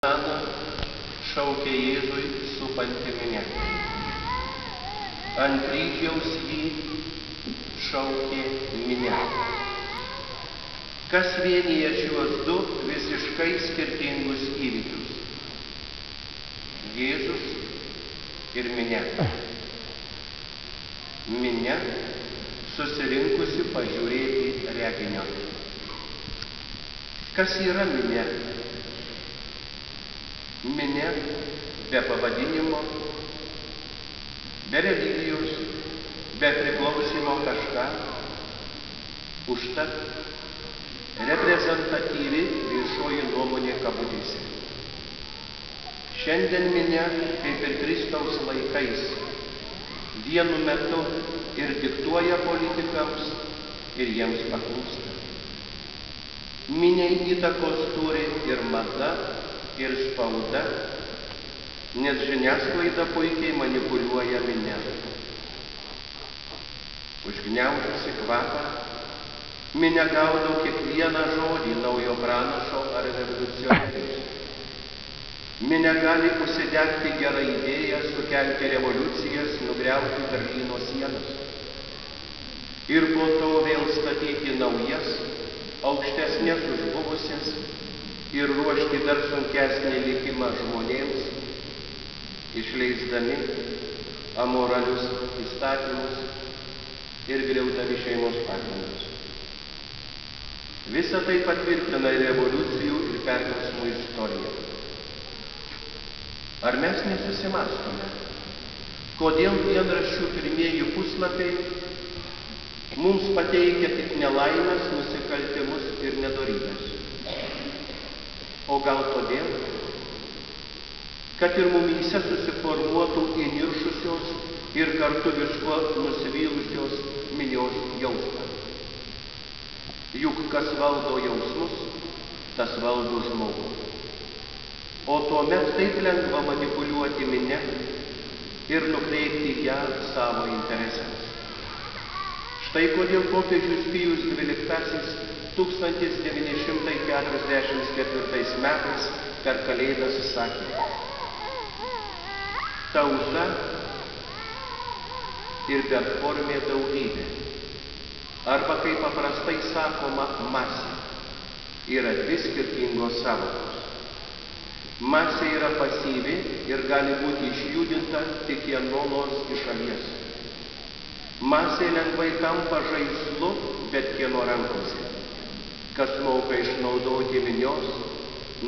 Ana šaukė Jėzui supanti minia. Ant kryžiaus jį šaukė minia. Kas vienyje šiuos du visiškai skirtingus įvykius? Jėzus ir minia. Minia susirinkusi pažiūrėti reginio. Kas yra minia? Minia be pavadinimo, be religijos, be priklausimo kažką, užtat reprezentatyvi viešoji nuomonė kabutėse. Šiandien minia, kaip ir Kristaus laikais, vienu metu ir diktuoja politikams ir jiems paklūsta. Miniai įtakos turi ir mada, ir spauda, nes žiniasklaida puikiai manipuliuoja minia. Užgniaužusi kvapą, minia gaudo kiekvieną žodį naujo pranašo ar revoliucionieriaus. Minia gali užsidegti gerą idėją, sukelti revoliucijas, nugriauti Berlyno sienas. Ir po to vėl statyti naujas, aukštesnės už buvusias, ir ruošti dar sunkesnį likimą žmonėms, išleisdami amoralius įstatymus ir griaudami šeimos pagrindus. Visa tai patvirtina revoliucijų ir perversmų istorija. Ar mes nesusimąstome, kodėl dienraščių pirmieji puslapiai mums pateikia tik nelaimes, nusikaltimus ir nedorybes? O gal todėl, kad ir mumyse susiformuotų įniršusios ir kartu viskuo nusivylusios minios jausmą. Juk kas valdo jausmus, tas valdo žmogų. O tuomet taip lengva manipuliuoti minia ir nukreipti ją savo interesams. Štai kodėl popiežius Pijus XII 1944 metais per Kalėdas sakė: tauta ir beformė daugybė, arba kaip paprastai sakoma, masė, yra dvi skirtingos sąvokos. Masė yra pasyvi ir gali būti išjudinta tik kieno nors iš šalies. Masė lengvai tampa žaislu bet kieno rankose, kas moka išnaudoti minios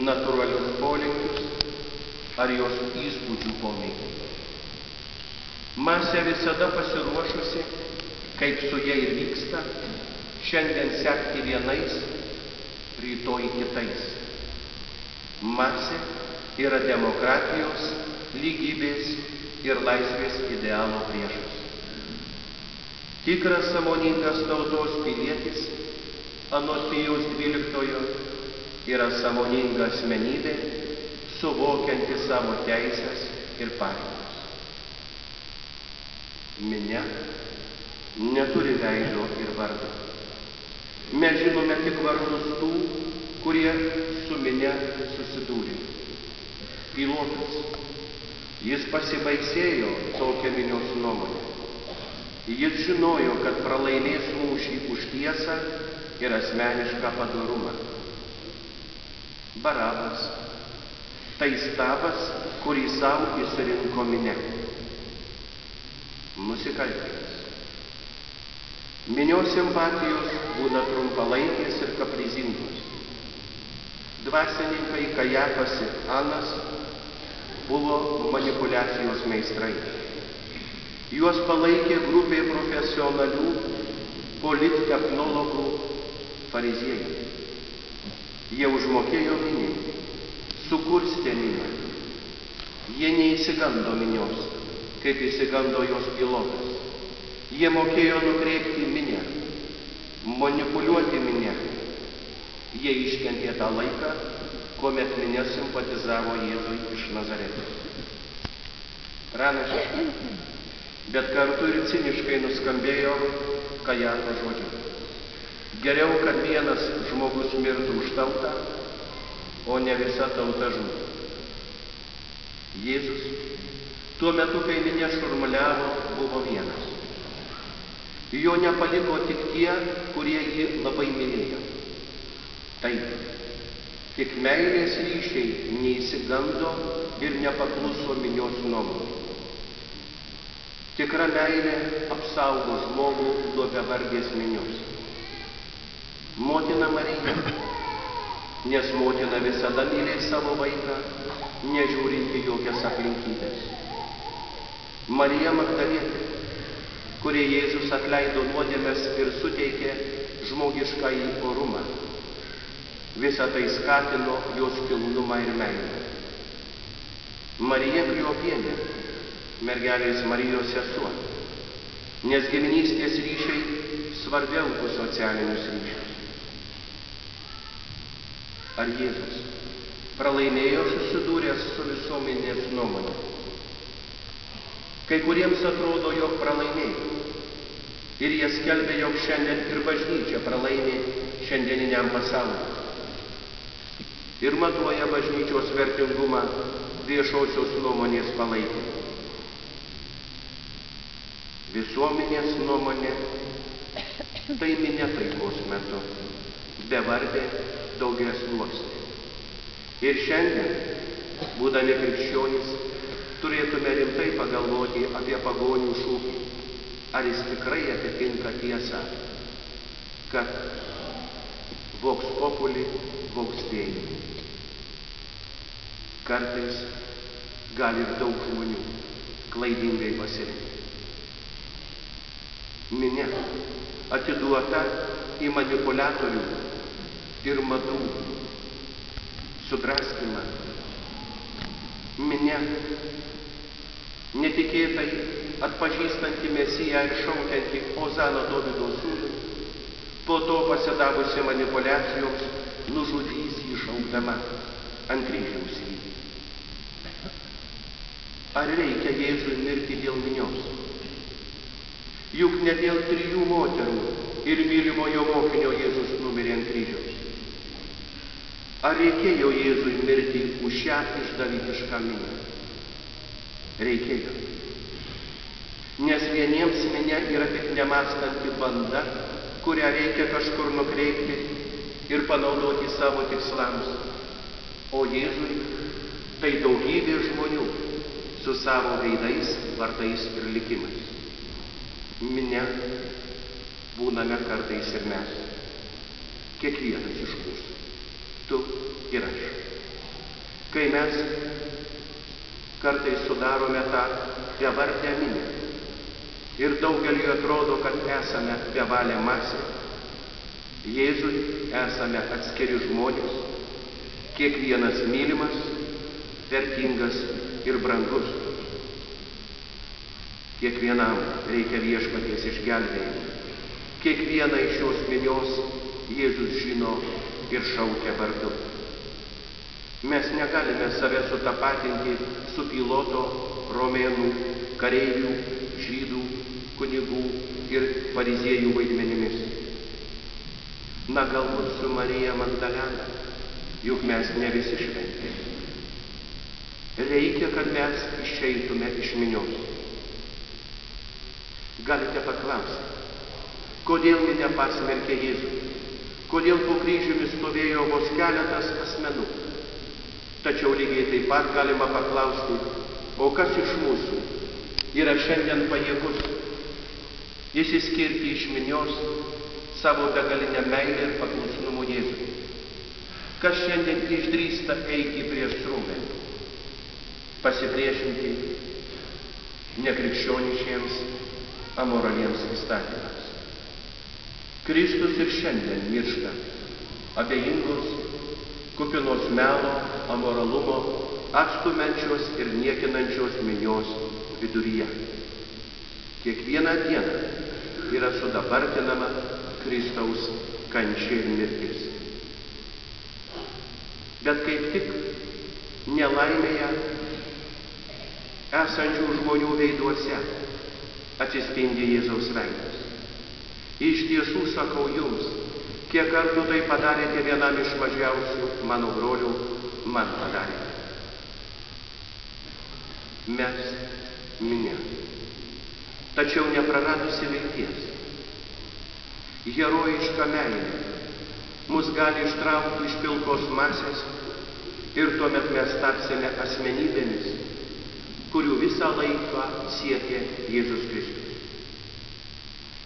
natūralius polinkius ar jos įspūdžių pomėgį. Masė visada pasiruošusi, kaip su ja ir vyksta, šiandien sekti vienais, rytoj kitais. Masė yra demokratijos, lygybės ir laisvės idealo priešas. Tikras sąmoningas tautos pilietis, anot Pijaus XII, yra sąmoninga asmenybė, suvokianti savo teisės ir pareigas. Minia neturi veido ir vardo. Mes žinome tik vardus tų, kurie su minia susidūrė. Pilotas. Jis pasibaisėjo tokią minios nuomonę. Jis žinojo, kad pralaimės mūšį už tiesą ir asmenišką padorumą. Barabas. Tai stabas, kurį savo išsirinko minia. Nusikaltėlis. Minios simpatijos būna trumpalaikės ir kaprizingos. Dvasininkai Kajafas ir Anas buvo manipuliacijos meistrai. Juos palaikė grupė profesionalių polittechnologų fariziejų. Jie užmokėjo miniai, sukurstė minią. Jie neįsigando minios, kaip įsigando jos pilotas. Jie mokėjo nukreipti minią, manipuliuoti minią. Jie iškentė tą laiką, kuomet minia simpatizavo Jėzui iš Nazareto. Pranašiškai, bet kartu ir ciniškai nuskambėjo Kajafo žodžiai. Geriau, kad vienas žmogus mirtų už tautą, o ne visa tauta žūtų. Jėzus tuo metu, kai minia šurmuliavo, buvo vienas. Jo nepaliko tik tie, kurie jį labai mylėjo. Taip, tik meilės ryšiai neįsigando ir nepakluso minios nuomonei. Tikra meilė apsaugo žmogų nuo bevardės minios. Motina Marija, nes motina visada mylės savo vaiką, nežiūrinti jokias aplinkybės. Marija Magdalietė, kurie Jėzus atleido nuodėmes ir suteikė žmogiškąjį orumą. Visą tai skatino jos kilnumą ir meilę. Marija Kliopienė, mergelės Marijos sesuo, nes giminystės ryšiai svarbiau už socialinius ryšius. Ar Jėzus pralaimėjo susidūręs su visuomenės nuomonė? Kai kuriems atrodo, jog pralaimėjo. Ir jie skelbia, jog šiandien ir bažnyčia pralaimė šiandieniniam pasauliui. Ir matuoja bažnyčios vertingumą viešosios nuomonės palaikymą. Visuomenės nuomonė tai minia taikos metu, bevardė daugiasluoksnė. Ir šiandien, būdami krikščionys, turėtume rimtai pagalvoti apie pagonių šūkį, ar jis tikrai atitinka tiesą, kad vox populi, vox Dei. Kartais gali ir daug žmonių klaidingai pasirinkti. Minia atiduota į manipuliatorių ir madų sudraskymą. Minia netikėtai atpažįstanti Mesiją ir šaukianti Ozana Dovydo sūnų, po to pasidavusi manipuliacijoms, nužudys jį šaukdama ant kryžiaus jį. Ar reikia Jėzui mirti dėl minios? Juk ne dėl 3 moterų ir mylimojo mokinio Jėzus numirė ant kryžiaus. Ar reikėjo Jėzui mirti už šią išdavikišką minią? Reikėjo. Nes vieniems minia yra tik nemąstanti banda, kurią reikia kažkur nukreipti ir panaudoti savo tikslams. O Jėzui tai daugybė žmonių su savo veidais, vardais ir likimais. Minia būname kartais ir mes. Kiekvienas iš mūsų. Tu ir aš. Kai mes kartais sudarome tą bevardę minią ir daugeliui atrodo, kad esame bevalė masė, Jėzui esame atskiri žmonės, kiekvienas mylimas, vertingas ir brangus. Kiekvienam reikia viešpaties išgelbėjimo. Kiekvieną iš šios minios Jėzus žino ir šaukia vardu. Mes negalime save sutapatinti su Piloto, romėnų, kareivių, žydų, kunigų ir fariziejų vaidmenimis. Na, galbūt su Marija Magdalena, juk mes ne visi šventi. Reikia, kad mes išeitume iš minios. Galite paklausyti, kodėl minia pasmerkė Jėzų? Kodėl po kryžiumi stovėjo vos keletas asmenų? Tačiau lygiai taip pat galima paklausti, o kas iš mūsų yra šiandien pajėgus išsiskirti iš minios savo begalinę meilę ir paklusnumu Jėzui? Kas šiandien išdrįsta eiti prieš srovę, pasipriešinti nekrikščioniškiems amoraliems įstatymams? Kristus ir šiandien miršta abejingos, kupinos melo, amoralumo, atstumiančios ir niekinančios minios viduryje. Kiekvieną dieną yra sudabartinama Kristaus kančia ir mirtis. Bet kaip tik nelaimėje esančių žmonių veiduose atsispindi Jėzaus veidas. Iš tiesų sakau jums, kiek kartų tai padarėte vienam iš mažiausių mano brolių, man padarėte. mes minia, tačiau nepraradusi vilties. Herojiška meilė mus gali ištraukti iš pilkos masės ir tuomet mes tapsime asmenybėmis, kurių visą laiką siekia Jėzus Kristus.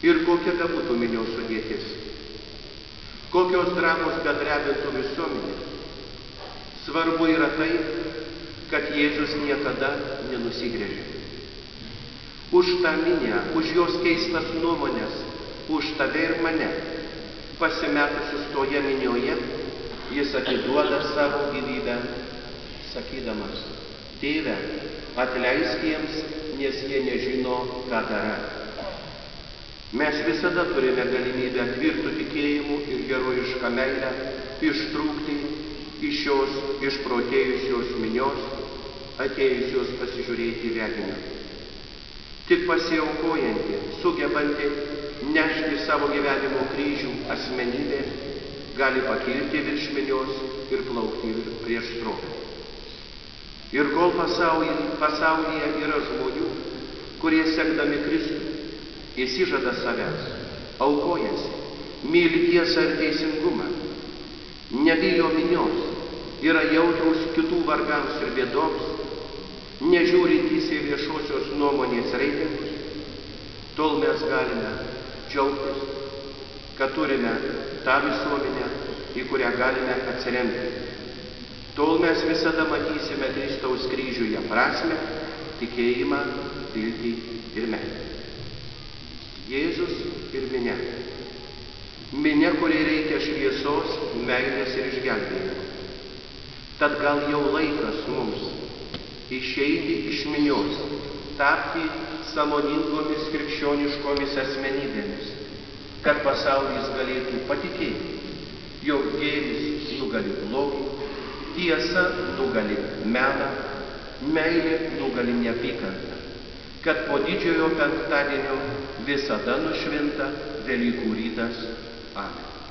Ir kokia bebūtų minios sudėtis, kokios dramos bedrebintų visuomenė, svarbu yra tai, kad Jėzus niekada nenusigręžia. Už tą minią, už jos keistas nuomonės, už tave ir mane, pasimetusius toje minioje, jis atiduoda savo gyvybę, sakydamas: Tėve, atleisk jiems, nes jie nežino, ką daro. Mes visada turime galimybę tvirtų tikėjimu ir herojišką meilę ištrūkti iš šios išprotėjusios minios, atėjusios pasižiūrėti reginio. Tik pasiaukojanti, sugebanti nešti savo gyvenimo kryžių asmenybė gali pakilti virš minios ir plaukti prieš srovę. Ir kol pasaulyje yra žmonių, kurie sekdami Kristų įsižada savęs, aukojasi, myli tiesą ir teisingumą, nebijo minios, yra jautrūs kitų vargams ir bėdoms, nežiūrintys į viešosios nuomonės reitingus, tol mes galime džiaugtis, kad turime tą visuomenę, į kurią galime atsiremti. Tol mes visada matysime Kristaus kryžiuje prasmę, tikėjimą, viltį ir meilę. Jėzus ir minia. Minia, kuriai reikia šviesos, meilės ir išgelbėjimo. Tad gal jau laikas mums išeiti iš minios, tapti sąmoningomis krikščioniškomis asmenybėmis, kad pasaulis galėtų patikėti, jog gėris nugali blogį, tiesa nugali melą, meilė nugali neapykantą, kad po didžiojo penktadienio visada nušvinta Velykų rytas. Amen.